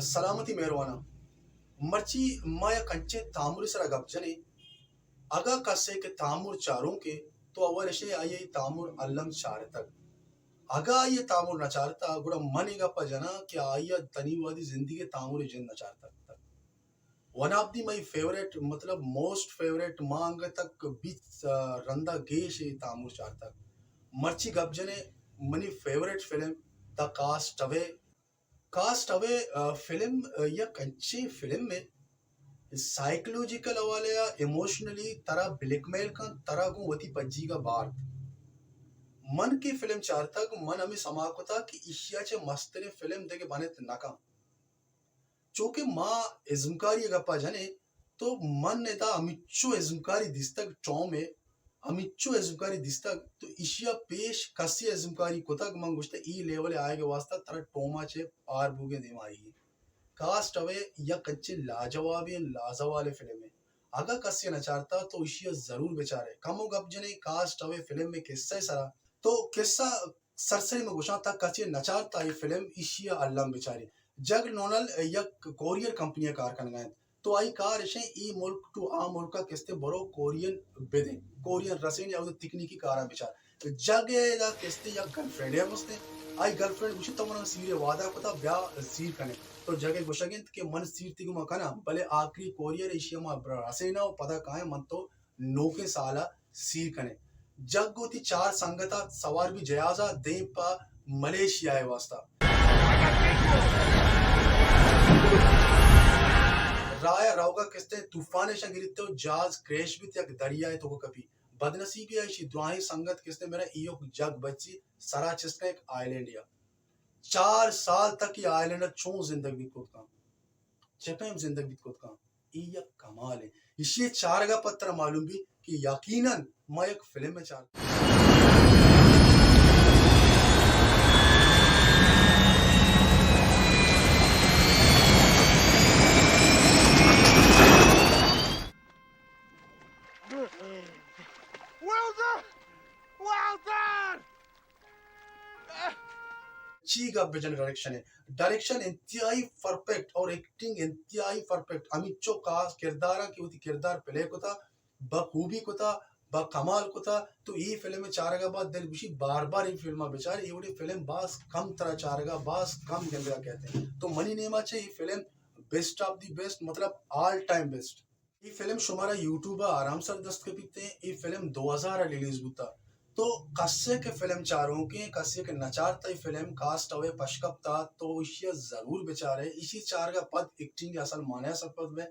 सलामती मेहरवाना मर्ची माया कंचे तामुर सरा गपचने अगा कसे के तामुर चारों के तो अवर शे आये तामुर अल्लम चार तक अगा ये तामुर नचारता गुड़ा मन गप्पा जना कि आया तनीवादी जिंदगी तामुर जिन नचारता तक one of the my favourite मतलब मोस्ट फेवरेट मांग तक बीच रंदा गेश तामुर चार तक मर्ची गपजने मनी favourite film the Cast Away film या कंचे फिल्म में साइकोलॉजिकल वाले या इमोशनली तरह ब्लैकमेल का तरह को वती पज्जी का बार मन की फिल्म चार तक मन हमें समाकोता कि इशियाचे मस्तने फिल्म देके बने नाकाम चूंकि माँ इज़्मकारी गप्पा जाने तो मन नेता अमिच्छु इज़्मकारी दिस्तक टॉम में अमिच्छु इज़्मकारी दिस्तक तो इशिया पेश कसी इज़्मकारी कोतक मंगुश्ते ई लेवल आएगा वास्ता तरह टोमा चे पार बुगे दिमागी कास्ट अवे या कच्चे लाजवाब या लाजवाले फिल्म में अगर कस्य नचारता तो इशिया जरूर बेचारे कमो गप जने कास्ट अवे फिल्म में किस्सा सरा तो किस्सा सरसरी में घुसा था कच्चे नचारता ये फिल्म इशिया अल्लाम बेचारे जग नोनल या कोरियर कंपनी कारखाना गए तो आई कार इशे ई मुल्क टू आ मुल्क का किस्ते बरो कोरियन बेदे कोरियन रसेन या तकनीकी कारा बेचार जगे दा किस्ते या गर्लफ्रेंड है मुस्ते आई गर्लफ्रेंड उसी तमना सीरे वादा कोता ब्याह सीर कने तो जगह गुशगिन के मन सीर तिगु मकाना भले आखिरी कोरियर एशिया में रसेना पता काहे मन तो नोके साला सीर कने जग गोती चार संगता सवार भी जयाजा देपा मलेशिया है वास्ता राया रावगा किस्ते तूफान शगिरितो जाज क्रैश भी तक दरिया है तो कभी बदनसीबी है शी दुआई संगत किस्ते मेरा इयो जग बच्ची सरा चिस्का एक आइलैंड या 4 साल तक ये आइलैंड छो जिंदगी कोतका चेपेम जिंदगी कोतका ये कमाल है इसी चार का पत्र मालूम भी कि यकीनन मैं एक फिल्म में चार Well done! Well done! ची का विजन डायरेक्शन इंतहाई परफेक्ट और एक्टिंग इंतहाई परफेक्ट अमिचो का किरदार की होती किरदार प्ले को था बखूबी को था बकमाल को था तो ये फिल्म में चार का बाद दिल खुशी बार बार ये फिल्म बेचारे ये वाली फिल्म बास कम तरह चार का बास कम गंदा कहते हैं तो मनी नेमा चे ये film best of the best मतलब ऑल टाइम बेस्ट ये फिल्म शुमारा यूट्यूब आराम से दस्त के पीते हैं ये फिल्म 2000 रिलीज हुआ तो कस्से के फिल्म चारों के कस्से के नचारता फिल्म कास्ट अवे पशकपता तो इसे जरूर बेचारे इसी चार का पद एक्टिंग असल माने सब पद में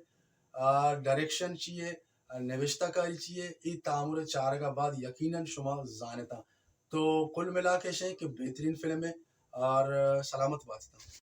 डायरेक्शन चाहिए निविष्टाकारी चाहिए ये तामुर चार का बाद यकीनन शुमा जानता तो कुल मिला के कि बेहतरीन फिल्म है और सलामत बात था।